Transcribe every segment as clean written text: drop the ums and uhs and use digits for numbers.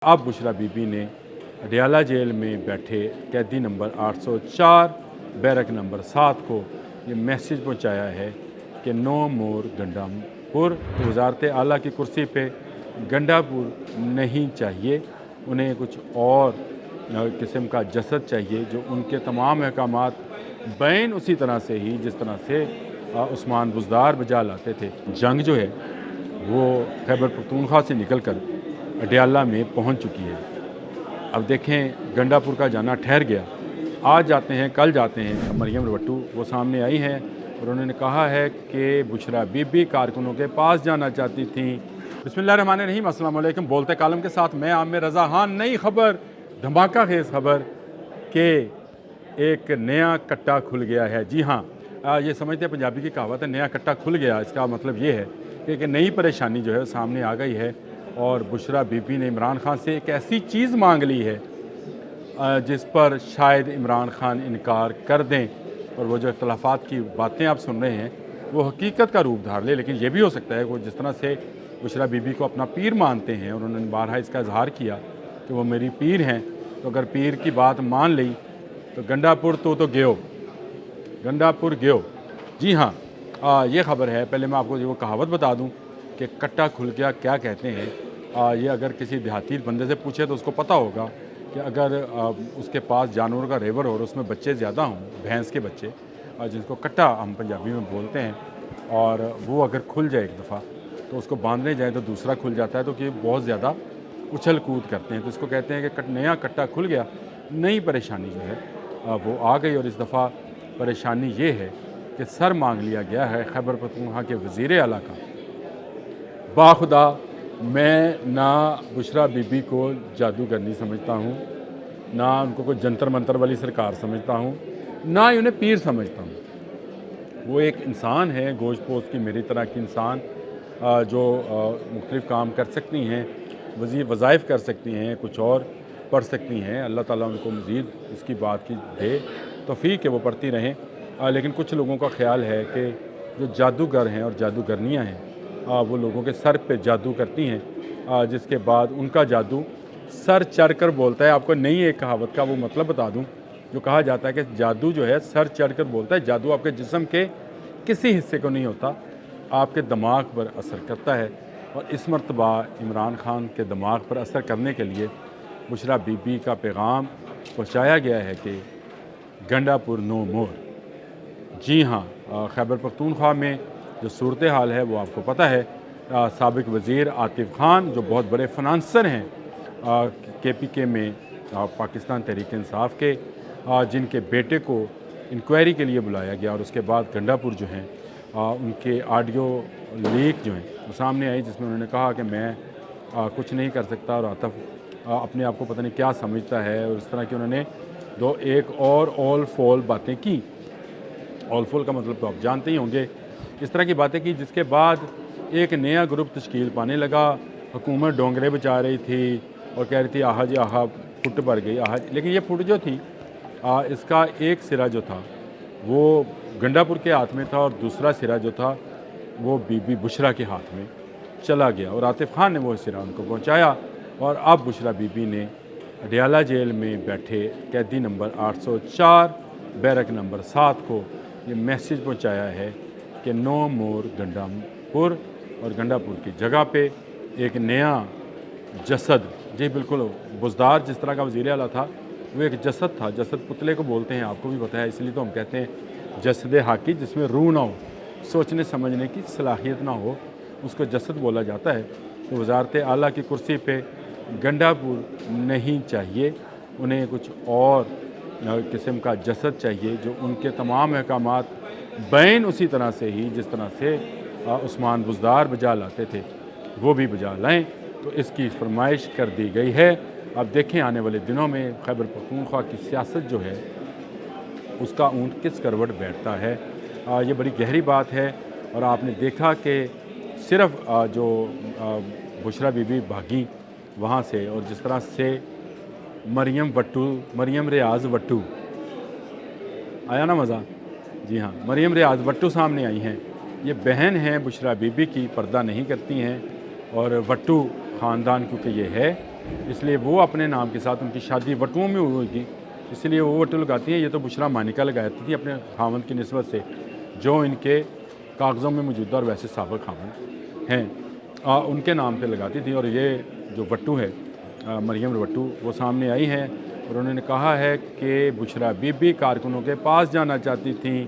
अब बुशरा बीबी ने अडयाला जेल में बैठे कैदी नंबर 804 बैरक नंबर 7 को ये मैसेज पहुंचाया है कि नो मोर गंडापुर। वजारत आला की कुर्सी पे गंडापुर नहीं चाहिए, उन्हें कुछ और किस्म का जसद चाहिए जो उनके तमाम अहकामात बैन उसी तरह से ही जिस तरह से उस्मान बुज़दार बजा लाते थे। जंग जो है वो खैबर पख्तूनख्वा से निकल कर अडयाला में पहुंच चुकी है। अब देखें गंडापुर का जाना ठहर गया, आज जाते हैं कल जाते हैं। मरियम वट्टू वो सामने आई हैं और उन्होंने कहा है कि बुशरा बीबी कारकुनों के पास जाना चाहती थी। बिस्मिल्लाहिर्रहमानिर्रहीम, अस्सलाम वालेकुम। बोलते कालम के साथ मैं आमिर रज़ा। हाँ, नई खबर, धमाका खेज़ खबर कि एक नया कट्टा खुल गया है। जी हाँ, ये समझते हैं पंजाबी की कहावत है नया कट्टा खुल गया। इसका मतलब ये है कि एक नई परेशानी जो है सामने आ गई है और बुशरा बीबी ने इमरान खान से एक ऐसी चीज़ मांग ली है जिस पर शायद इमरान खान इनकार कर दें और वो जो इख्तलाफात की बातें आप सुन रहे हैं वो हकीकत का रूप धार ले। लेकिन ये भी हो सकता है कि वो जिस तरह से बुशरा बीबी को अपना पीर मानते हैं और उन्होंने बारहा इसका इजहार किया कि वो मेरी पीर हैं, तो अगर पीर की बात मान ली तो गंडापुर तो गयो, गंडापुर गयो। जी हाँ, ये खबर है। पहले मैं आपको वो कहावत बता दूं कि कट्टा खुल गया क्या कहते हैं। ये अगर किसी देहाती बंदे से पूछे तो उसको पता होगा कि अगर उसके पास जानवर का रेवर हो और उसमें बच्चे ज़्यादा हों, भैंस के बच्चे जिनको कट्टा हम पंजाबी में बोलते हैं, और वो अगर खुल जाए एक दफ़ा तो उसको बांधने जाए तो दूसरा खुल जाता है, तो कि बहुत ज़्यादा उछल कूद करते हैं। तो इसको कहते हैं कि नया कट्टा खुल गया। नई परेशानी जो है वो आ गई और इस दफ़ा परेशानी ये है कि सर मांग लिया गया है खैबर पख्तूनख्वा के वज़ीर आला का। बाखुदा मैं ना बुशरा बीबी को जादूगरनी समझता हूँ, ना उनको कोई जंतर मंतर वाली सरकार समझता हूँ, ना ही उन्हें पीर समझता हूँ। वो एक इंसान है, गोश्त पोस्ट की मेरी तरह की इंसान जो मुख्तलिफ़ काम कर सकती हैं, वज़ाइफ कर सकती हैं, कुछ और पढ़ सकती हैं। अल्लाह ताला उनको मज़ीद इसकी बात की दे तौफ़ीक है वो पढ़ती रहें। लेकिन कुछ लोगों का ख़्याल है कि जो जादूगर हैं और जादूगरनियाँ हैं वो लोगों के सर पे जादू करती हैं, जिसके बाद उनका जादू सर चढ़ कर बोलता है। आपको नई एक कहावत का वो मतलब बता दूं, जो कहा जाता है कि जादू जो है सर चढ़ कर बोलता है। जादू आपके जिस्म के किसी हिस्से को नहीं होता, आपके दिमाग पर असर करता है। और इस मरतबा इमरान खान के दिमाग पर असर करने के लिए बुशरा बीबी का पैगाम पहुँचाया गया है कि गंडापुर नो मोर। जी हाँ, खैबर पख्तूनख्वा में जो सूरत हाल है वो आपको पता है। साबिक वज़ीर आतिफ़ खान जो बहुत बड़े फनांसर हैं KPK में, पाकिस्तान तहरीक इंसाफ के, जिनके बेटे को इंक्वायरी के लिए बुलाया गया और उसके बाद गंडापुर जो हैं उनके ऑडियो लीक जो हैं वो सामने आई, जिसमें उन्होंने कहा कि मैं कुछ नहीं कर सकता और आतिफ़ अपने आप को पता नहीं क्या समझता है, और इस तरह की उन्होंने एक और ऑल फॉल बातें की। ऑल फॉल का मतलब तो आप जानते ही होंगे। इस तरह की बातें की जिसके बाद एक नया ग्रुप तश्कील पाने लगा। हुकूमत डोंगरे बचा रही थी और कह रही थी आहा जी आहा फुट भर गई आहा। लेकिन ये फुट जो थी इसका एक सिरा जो था वो गंडापुर के हाथ में था और दूसरा सिरा जो था वो बीबी बुशरा के हाथ में चला गया और आतिफ़ खान ने वो सिरा उनको पहुँचाया। और अब बुशरा बीबी ने अडयाला जेल में बैठे कैदी नंबर 804 बैरक नंबर 7 को ये मैसेज पहुँचाया है कि नो मोर गंडापुर, और गंडापुर की जगह पे एक नया जसद, जी बिल्कुल बुज़दार जिस तरह का वज़ीर आला था वो एक जसद था। जसद पुतले को बोलते हैं, आपको भी पता है, इसलिए तो हम कहते हैं जसद हाकी, जिसमें रूह ना हो, सोचने समझने की सलाहियत ना हो, उसको जसद बोला जाता है। तो वज़ारत आला की कुर्सी पे गंडापुर नहीं चाहिए, उन्हें कुछ और किस्म का जसद चाहिए जो उनके तमाम अहकामात बैन उसी तरह से ही जिस तरह से उस्मान बुज़दार बजा लाते थे वो भी बजा लाएँ। तो इसकी फरमाइश कर दी गई है। अब देखें आने वाले दिनों में खैबर पख्तूनख्वा की सियासत जो है उसका ऊँट किस करवट बैठता है। ये बड़ी गहरी बात है। और आपने देखा कि सिर्फ़ जो बुशरा बीबी भागी वहाँ से, और जिस तरह से मरियम रियाज़ वट्टू आया ना मज़ा। जी हाँ, मरियम रियाज़ वट्टू सामने आई हैं। ये बहन हैं बुशरा बीबी की, पर्दा नहीं करती हैं, और वट्टू ख़ानदान क्योंकि ये है इसलिए वो अपने नाम के साथ उनकी शादी वटुओं में हुई थी, इसलिए वो वटू लगाती हैं। ये तो बुशरा मानिका लगाती थी अपने खावंद की निस्बत से, जो इनके कागज़ों में मौजूदा और वैसे साबिक खावंद हैं, उनके नाम पे लगाती थी। और ये जो वट्टू है मरियम वट्टू, वो सामने आई हैं और उन्होंने कहा है कि बुशरा बीबी कारकुनों के पास जाना चाहती थी,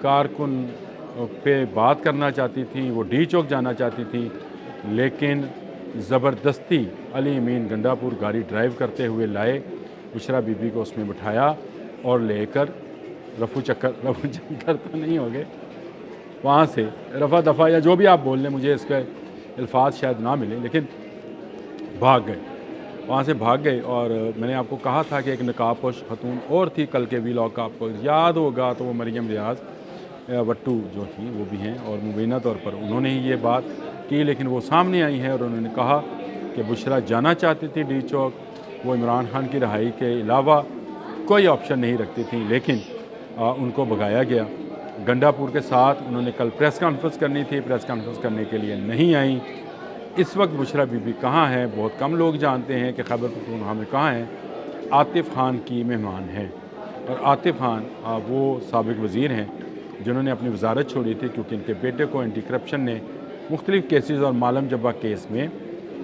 कारकुन पे बात करना चाहती थी, वो डी चौक जाना चाहती थी, लेकिन ज़बरदस्ती अली अमीन गंडापुर गाड़ी ड्राइव करते हुए लाए, बुशरा बीबी को उसमें बिठाया और लेकर रफू चक्कर तो नहीं हो गए, वहाँ से रफ़ा दफ़ा या जो भी आप बोल लें, मुझे इसके अल्फाज शायद ना मिले, लेकिन भाग गए, वहाँ से भाग गए। और मैंने आपको कहा था कि एक नकाबपोश खतून और थी, कल के व्लॉग का आपको याद होगा, तो वो मरियम रियाज़ वट्टू जो थी वो भी हैं, और मुबीना तौर पर उन्होंने ही ये बात की, लेकिन वो सामने आई हैं और उन्होंने कहा कि बुशरा जाना चाहती थी डी चौक, वो इमरान खान की रहाई के अलावा कोई ऑप्शन नहीं रखती थी, लेकिन उनको भगाया गया। गंडापुर के साथ उन्होंने कल प्रेस कॉन्फ्रेंस करनी थी, प्रेस कॉन्फ्रेंस करने के लिए नहीं आई। इस वक्त बुशरा बीबी कहाँ हैं, बहुत कम लोग जानते हैं कि खैबर पख्तूनख्वा में कहाँ हैं। आतिफ़ खान की मेहमान हैं, और आतिफ़ खान वो साबिक वज़ीर हैं जिन्होंने अपनी वजारत छोड़ी थी क्योंकि इनके बेटे को एंटी करप्शन ने मुख्तलिफ़ केसेस और मालम जब्बा केस में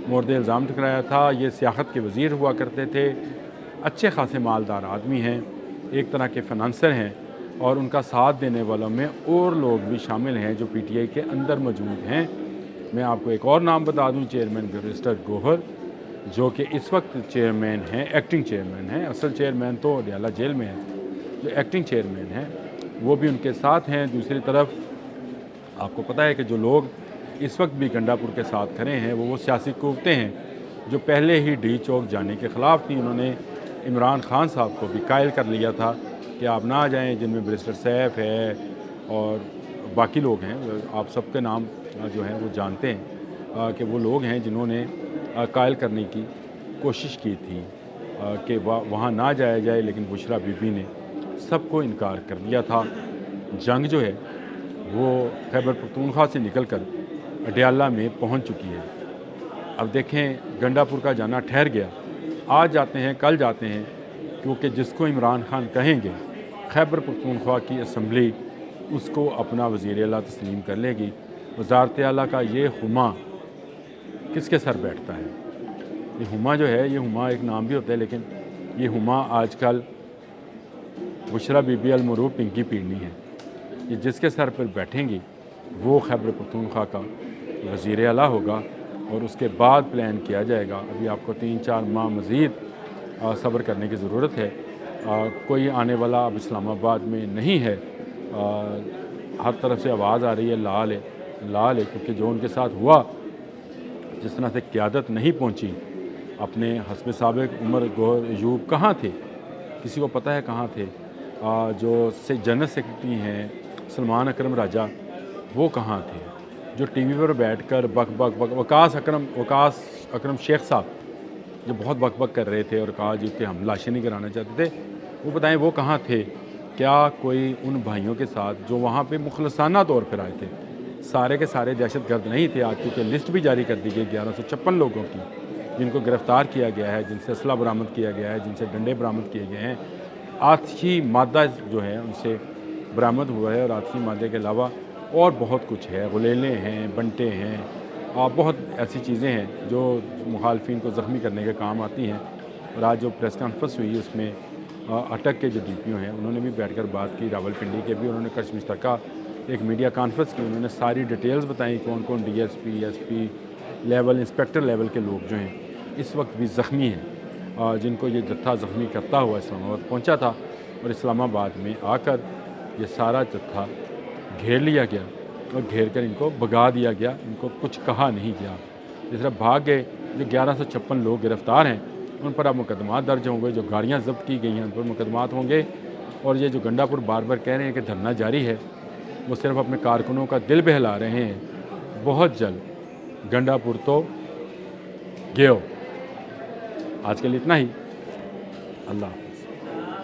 मोर्द इल्ज़ाम ठुकराया था। ये सियाहत के वज़ीर हुआ करते थे, अच्छे खासे मालदार आदमी हैं, एक तरह के फ़ाइनेंसर हैं, और उनका साथ देने वालों में और लोग भी शामिल हैं जो PTI के अंदर मौजूद हैं। मैं आपको एक और नाम बता दूं, चेयरमैन बैरिस्टर गौहर, जो कि इस वक्त चेयरमैन हैं, एक्टिंग चेयरमैन हैं, असल चेयरमैन तो अडयाला जेल में है, जो एक्टिंग चेयरमैन हैं वो भी उनके साथ हैं। दूसरी तरफ आपको पता है कि जो लोग इस वक्त भी गंडापुर के साथ खड़े हैं वो सियासी कुव्वतें हैं जो पहले ही डी चौक जाने के ख़िलाफ़ थी। उन्होंने इमरान खान साहब को भी कायल कर लिया था कि आप ना आ जाएँ, जिनमें बैरिस्टर सैफ है और बाकी लोग हैं, आप सबके नाम जो हैं वो जानते हैं कि वो लोग हैं जिन्होंने कायल करने की कोशिश की थी कि वहाँ ना जाया जाए, लेकिन बुशरा बीबी ने सबको इनकार कर दिया था। जंग जो है वो खैबर पख्तूनख्वा से निकलकर अडयाला में पहुंच चुकी है। अब देखें, गंडापुर का जाना ठहर गया, आज जाते हैं कल जाते हैं, क्योंकि जिसको इमरान खान कहेंगे खैबर पख्तूनख्वा की असम्बली उसको अपना वज़ीर आला तस्लीम कर लेगी। वज़ारत आला का ये हुमा किसके सर बैठता है? ये हुमा जो है, ये हुमा एक नाम भी होता है, लेकिन ये हुमा आजकल बुशरा बीबी अल-मरूफ पिंकी पीड़नी है। ये जिसके सर पर बैठेंगी वो खैबर पख्तूनख्वा का वज़ीर आला होगा, और उसके बाद प्लान किया जाएगा। अभी आपको 3-4 माह मज़ीद सब्र करने की ज़रूरत है। कोई आने वाला अब इस्लामाबाद में नहीं है। हर तरफ से आवाज़ आ रही है लाल है, लाल है, क्योंकि जो उनके साथ हुआ, जिस तरह से क़यादत नहीं पहुंची, अपने हस्ब साबिक़ उमर गौहर अयूब कहाँ थे, किसी को पता है कहाँ थे? जो जनरल सेक्रेटरी हैं सलमान अकरम राजा, वो कहाँ थे? जो टीवी पर बैठकर बक बक बक वकास अकरम शेख साहब जो बहुत बक बक कर रहे थे और कहा जी कि हम लाशें नहीं कराना चाहते थे, वो बताएं वो कहाँ थे? क्या कोई उन भाइयों के साथ जो वहाँ पे मुखलसाना तौर पर आए थे, सारे के सारे दहशतगर्द नहीं थे? आज क्योंकि लिस्ट भी जारी कर दी गई 1156 लोगों की, जिनको गिरफ़्तार किया गया है, जिनसे असला बरामद किया गया है, जिनसे डंडे बरामद किए गए हैं, आतिशी मादा जो है उनसे बरामद हुआ है, और आतिशी मादे के अलावा और बहुत कुछ है, गुलेले हैं, बंटे हैं, बहुत ऐसी चीज़ें हैं जो मुखालफिन को ज़ख्मी करने के काम आती हैं। और आज जो प्रेस कॉन्फ्रेंस हुई उसमें अटक के जो DPO हैं उन्होंने भी बैठकर बात की, रावलपिंडी के भी उन्होंने कश मुश्तरका एक मीडिया कॉन्फ्रेंस की, उन्होंने सारी डिटेल्स बताई कौन कौन DSP SP level, inspector level के लोग जो हैं इस वक्त भी ज़ख्मी हैं, जिनको ये जत्था ज़ख्मी करता हुआ इस्लामाबाद पहुंचा था, और इस्लामाबाद में आकर ये सारा जत्था घेर लिया गया और घेर कर इनको भगा दिया गया, इनको कुछ कहा नहीं गया। जिस तरह भाग गए, जो 1156 लोग गिरफ़्तार हैं उन पर अब मुकदमा दर्ज होंगे, जो गाड़ियाँ ज़ब्त की गई हैं उन पर मुकदमात होंगे। और ये जो गंडापुर बार बार कह रहे हैं कि धरना जारी है, वो सिर्फ अपने कारकुनों का दिल बहला रहे हैं। बहुत जल्द गंडापुर तो गयो। आज के लिए इतना ही। अल्लाह।